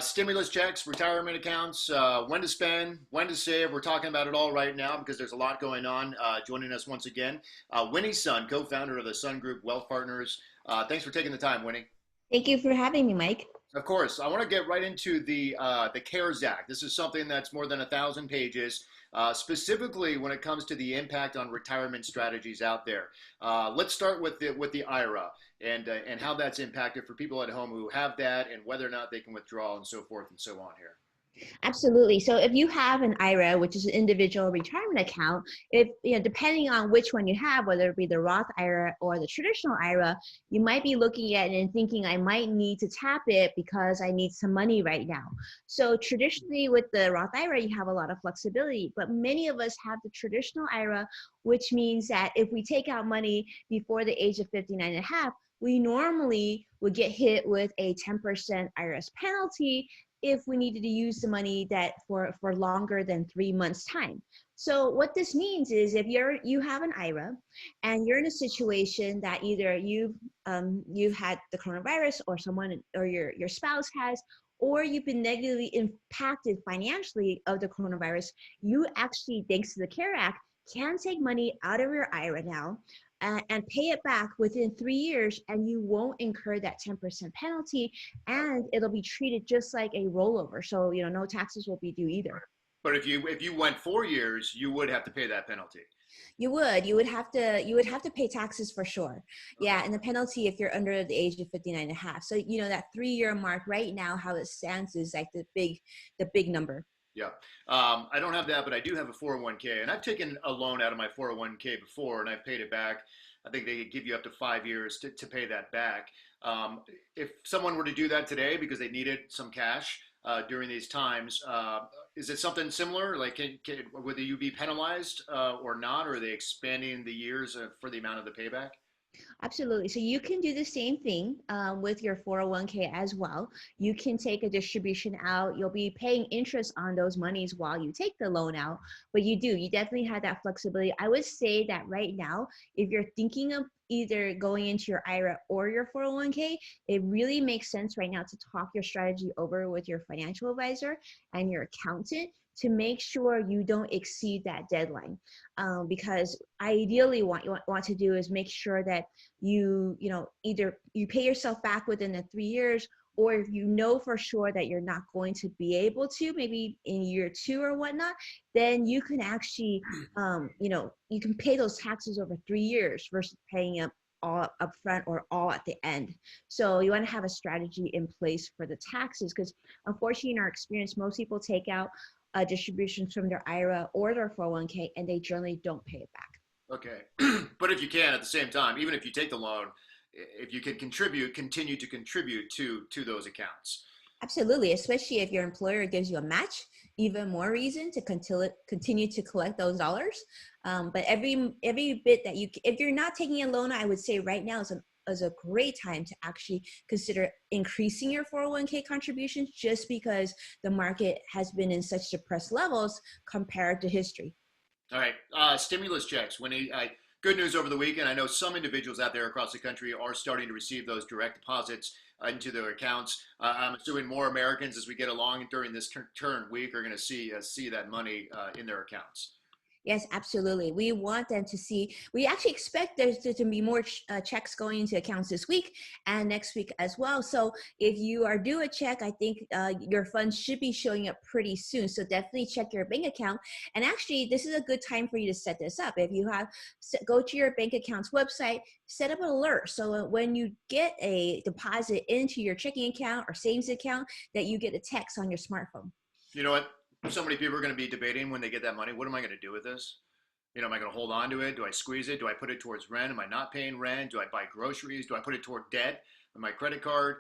Stimulus checks, retirement accounts, when to spend, when to save. We're talking about it all right now because there's a lot going on. Joining us once again, Winnie Sun, co-founder of the Sun Group Wealth Partners. Thanks for taking the time, Winnie. Thank you for having me, Mike. Of course, I want to get right into the CARES Act. This is something that's more than 1,000 pages, specifically when it comes to the impact on retirement strategies out there. Let's start with the IRA and how that's impacted for people at home who have that, and whether or not they can withdraw and so forth and so on here. Absolutely. So if you have an IRA, which is an individual retirement account, if depending on which one you have, whether it be the Roth IRA or the traditional IRA, you might be looking at it and thinking, I might need to tap it because I need some money right now. So traditionally with the Roth IRA, you have a lot of flexibility, but many of us have the traditional IRA, which means that if we take out money before the age of 59 and a half, we normally would get hit with a 10% IRS penalty if we needed to use the money that for longer than 3 months time. So what this means is if you have an IRA and you're in a situation that either you've had the coronavirus or someone or your spouse has, or you've been negatively impacted financially of the coronavirus, you actually, thanks to the CARE Act, can take money out of your IRA now and pay it back within 3 years, and you won't incur that 10% penalty, and it'll be treated just like a rollover. So, no taxes will be due either. But if you went 4 years, you would have to pay that penalty. You would have to pay taxes for sure. Okay. Yeah, and the penalty if you're under the age of 59 and a half. So, that 3-year mark right now, how it stands is like the big number. Yeah. I don't have that, but I do have a 401k, and I've taken a loan out of my 401k before, and I've paid it back. I think they give you up to 5 years to pay that back. If someone were to do that today because they needed some cash during these times, is it something similar? Like, whether you be penalized or not, or are they expanding the years for the amount of the payback? Absolutely. So you can do the same thing with your 401k as well. You can take a distribution out. You'll be paying interest on those monies while you take the loan out, but you definitely have that flexibility. I would say that right now, if you're thinking of either going into your IRA or your 401k, it really makes sense right now to talk your strategy over with your financial advisor and your accountant to make sure you don't exceed that deadline. Because ideally what you want to do is make sure that either you pay yourself back within the 3 years, or if you know for sure that you're not going to be able to, maybe in year 2 or whatnot, then you can actually, you can pay those taxes over 3 years versus paying up all up front or all at the end. So you want to have a strategy in place for the taxes, because unfortunately in our experience, most people take out distributions from their IRA or their 401k and they generally don't pay it back. Okay. But if you can, at the same time, even if you take the loan, if you can continue to contribute to those accounts. Absolutely, especially if your employer gives you a match, even more reason to continue to collect those dollars. But every bit that if you're not taking a loan, I would say right now is a great time to actually consider increasing your 401k contributions, just because the market has been in such depressed levels compared to history. All right. Stimulus checks. Good news over the weekend. I know some individuals out there across the country are starting to receive those direct deposits into their accounts. I'm assuming more Americans, as we get along during this turn week, are going to see that money in their accounts. Yes, absolutely. We want them to see, we actually expect there to be more checks going into accounts this week and next week as well. So if you are due a check, I think your funds should be showing up pretty soon. So definitely check your bank account. And actually, this is a good time for you to set this up. If you go to your bank account's website, set up an alert. So when you get a deposit into your checking account or savings account, that you get a text on your smartphone. You know what? So many people are going to be debating when they get that money. What am I going to do with this? Am I going to hold on to it? Do I squeeze it? Do I put it towards rent? Am I not paying rent? Do I buy groceries? Do I put it toward debt on my credit card?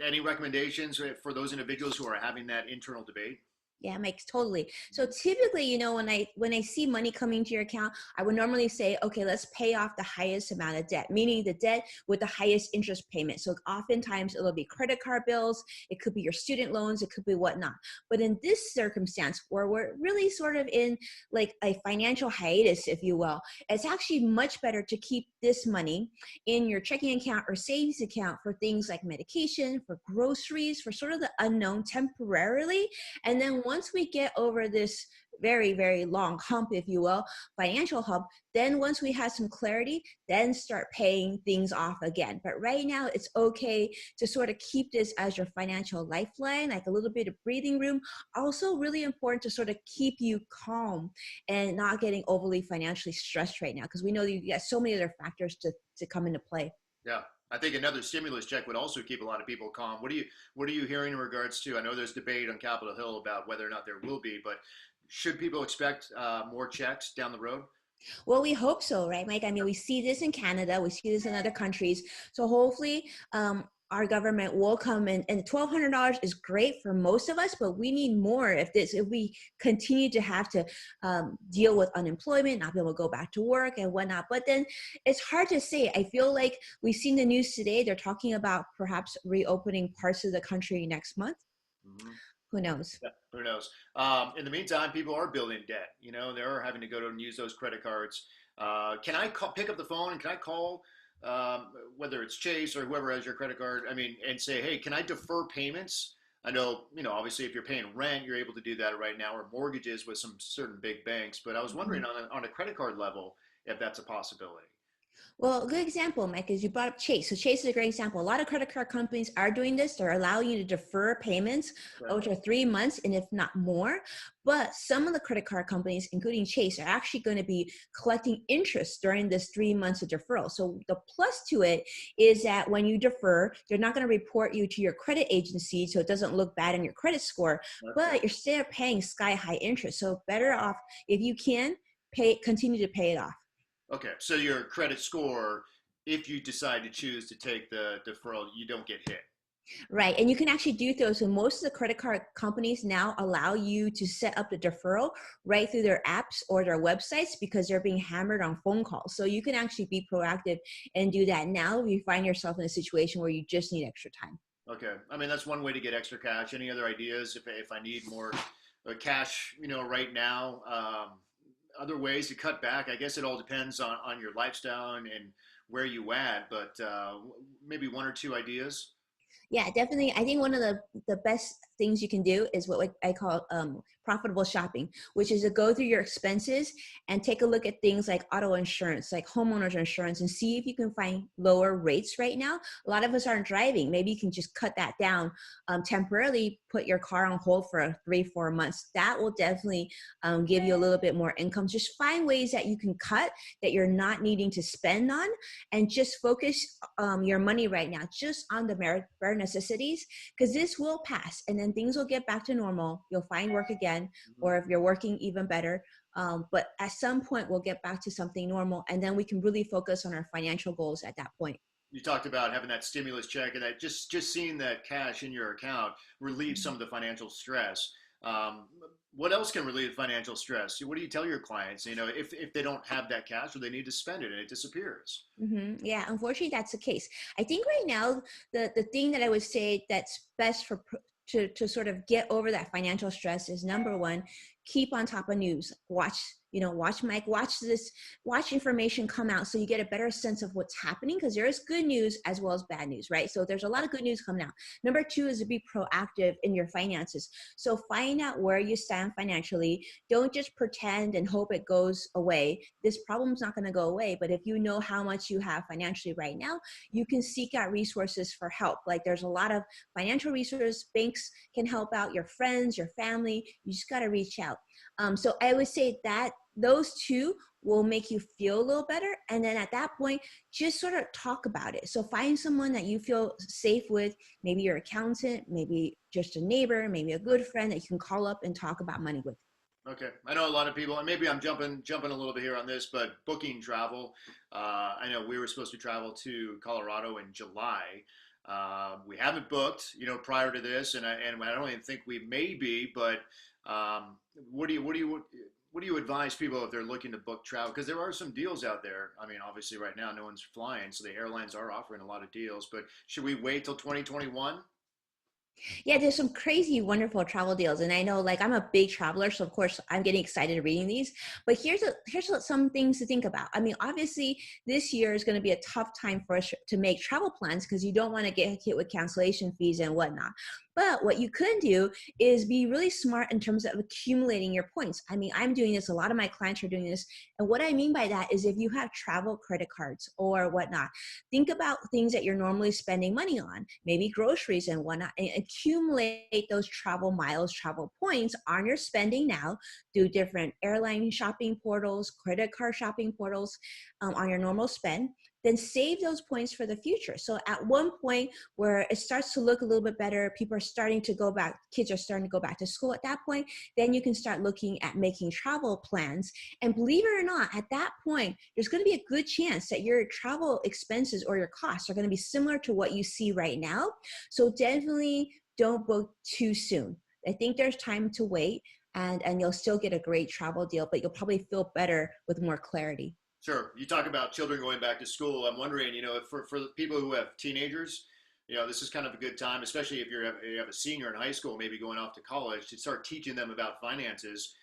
Any recommendations for those individuals who are having that internal debate? Yeah, makes totally. So typically, when I see money coming to your account, I would normally say, okay, let's pay off the highest amount of debt, meaning the debt with the highest interest payment. So oftentimes it'll be credit card bills, it could be your student loans, it could be whatnot. But in this circumstance, where we're really sort of in like a financial hiatus, if you will, it's actually much better to keep this money in your checking account or savings account for things like medication, for groceries, for sort of the unknown temporarily. And then once we get over this very, very long hump, if you will, financial hump, then once we have some clarity, then start paying things off again. But right now, it's okay to sort of keep this as your financial lifeline, like a little bit of breathing room. Also, really important to sort of keep you calm and not getting overly financially stressed right now, because we know that you got so many other factors to come into play. Yeah. I think another stimulus check would also keep a lot of people calm. What are you hearing in regards to? I know there's debate on Capitol Hill about whether or not there will be, but should people expect more checks down the road? Well, we hope so, right, Mike? I mean, we see this in Canada, we see this in other countries. So hopefully, our government will come in, and $1,200 is great for most of us, but we need more if we continue to have to deal with unemployment, not be able to go back to work and whatnot. But then it's hard to say. I feel like we've seen the news today. They're talking about perhaps reopening parts of the country next month. Hmm. Who knows? Yeah, who knows? In the meantime, people are building debt. They're having to go and use those credit cards. Can I pick up the phone and can I call, whether it's Chase or whoever has your credit card? I mean, and say, hey, can I defer payments? I know, obviously, if you're paying rent, you're able to do that right now, or mortgages with some certain big banks. But I was wondering on a credit card level if that's a possibility. Well, a good example, Mike, is you brought up Chase. So Chase is a great example. A lot of credit card companies are doing this. They're allowing you to defer payments Okay. over 3 months, and if not more. But some of the credit card companies, including Chase, are actually going to be collecting interest during this 3 months of deferral. So the plus to it is that when you defer, they're not going to report you to your credit agency, so it doesn't look bad in your credit score. Okay. But you're still paying sky high interest. So better off if you can continue to pay it off. Okay. So your credit score, if you decide to choose to take the deferral, you don't get hit. Right. And you can actually do those. So most of the credit card companies now allow you to set up the deferral right through their apps or their websites because they're being hammered on phone calls. So you can actually be proactive and do that now if you find yourself in a situation where you just need extra time. Okay. I mean, that's one way to get extra cash. Any other ideas if I need more cash, right now? Other ways to cut back? I guess it all depends on your lifestyle and where you at, but maybe one or two ideas. Yeah, definitely. I think one of the best things you can do is what I call profitable shopping, which is to go through your expenses and take a look at things like auto insurance, like homeowners insurance, and see if you can find lower rates right now. A lot of us aren't driving. Maybe you can just cut that down temporarily, put your car on hold for 3-4 months. That will definitely give you a little bit more income. Just find ways that you can cut that you're not needing to spend on, and just focus your money right now just on the bare necessities, because this will pass and then things will get back to normal. You'll find work again, or if you're working, even better. But at some point, we'll get back to something normal, and then we can really focus on our financial goals at that point. You talked about having that stimulus check and that just seeing that cash in your account relieves some of the financial stress. Um, what else can relieve financial stress? What do you tell your clients? If they don't have that cash or they need to spend it and it disappears. Yeah, unfortunately, that's the case. I think right now, the thing that I would say that's best to sort of get over that financial stress is, number one, keep on top of news. Watch Mike, watch information come out so you get a better sense of what's happening, because there is good news as well as bad news, right? So there's a lot of good news coming out. Number two is to be proactive in your finances. So find out where you stand financially. Don't just pretend and hope it goes away. This problem's not going to go away, but if you know how much you have financially right now, you can seek out resources for help. Like, there's a lot of financial resources. Banks can help out, your friends, your family. You just got to reach out. So I would say that those two will make you feel a little better. And then at that point, just sort of talk about it. So find someone that you feel safe with, maybe your accountant, maybe just a neighbor, maybe a good friend that you can call up and talk about money with. Okay, I know a lot of people, and maybe I'm jumping a little bit here on this, but booking travel. I know we were supposed to travel to Colorado in July. We haven't booked, prior to this, and I don't even think we may be. But um, what do you advise people if they're looking to book travel? Because there are some deals out there. I mean, obviously, right now no one's flying, so the airlines are offering a lot of deals. But should we wait till 2021? Yeah, there's some crazy, wonderful travel deals, and I know, like, I'm a big traveler, so of course I'm getting excited reading these. But some things to think about. I mean, obviously, this year is going to be a tough time for us to make travel plans because you don't want to get hit with cancellation fees and whatnot. But what you could do is be really smart in terms of accumulating your points. I mean, I'm doing this. A lot of my clients are doing this, and what I mean by that is if you have travel credit cards or whatnot, think about things that you're normally spending money on, maybe groceries and whatnot, and accumulate those travel miles, travel points on your spending now through different airline shopping portals, credit card shopping portals, on your normal spend. Then save those points for the future. So at one point where it starts to look a little bit better, people are starting to go back, kids are starting to go back to school at that point, then you can start looking at making travel plans. And believe it or not, at that point, there's going to be a good chance that your travel expenses or your costs are going to be similar to what you see right now. So definitely don't book too soon. I think there's time to wait, and you'll still get a great travel deal, but you'll probably feel better with more clarity. Sure. You talk about children going back to school. I'm wondering, if for the people who have teenagers, this is kind of a good time, especially if you have a senior in high school, maybe going off to college, to start teaching them about finances.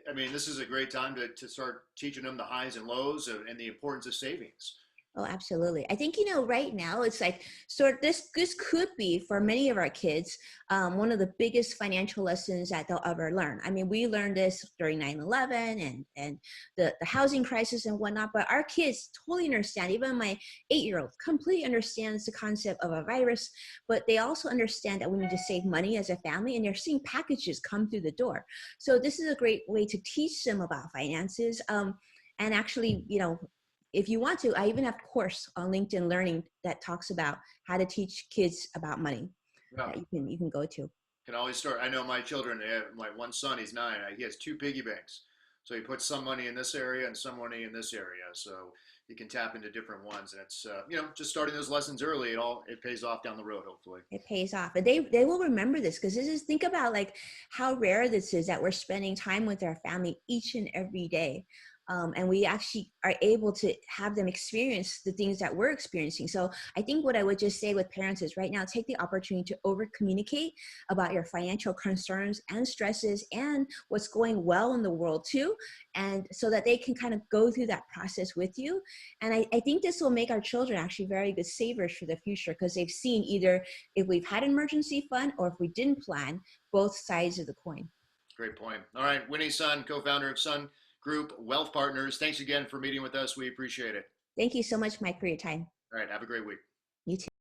I mean, this is a great time to start teaching them the highs and lows and the importance of savings. Oh, absolutely. I think, right now it's like sort of this could be for many of our kids, one of the biggest financial lessons that they'll ever learn. I mean, we learned this during 9/11 and the housing crisis and whatnot, but our kids totally understand. Even my 8-year-old completely understands the concept of a virus, but they also understand that we need to save money as a family, and they're seeing packages come through the door. So this is a great way to teach them about finances. And actually, if you want to, I even have a course on LinkedIn Learning that talks about how to teach kids about money Yeah. that you can go to. Can always start. I know my children, my one son, he's 9. He has 2 piggy banks. So he puts some money in this area and some money in this area. So he can tap into different ones. And it's, just starting those lessons early, it pays off down the road, hopefully. It pays off, and they will remember this because this is, think about like how rare this is that we're spending time with our family each and every day. And we actually are able to have them experience the things that we're experiencing. So I think what I would just say with parents is right now, take the opportunity to over communicate about your financial concerns and stresses and what's going well in the world too. And so that they can kind of go through that process with you. And I think this will make our children actually very good savers for the future because they've seen either if we've had an emergency fund or if we didn't plan, both sides of the coin. Great point. All right. Winnie Sun, co founder of Sun Group Wealth Partners. Thanks again for meeting with us. We appreciate it. Thank you so much, Mike, for your time. All right. Have a great week. You too.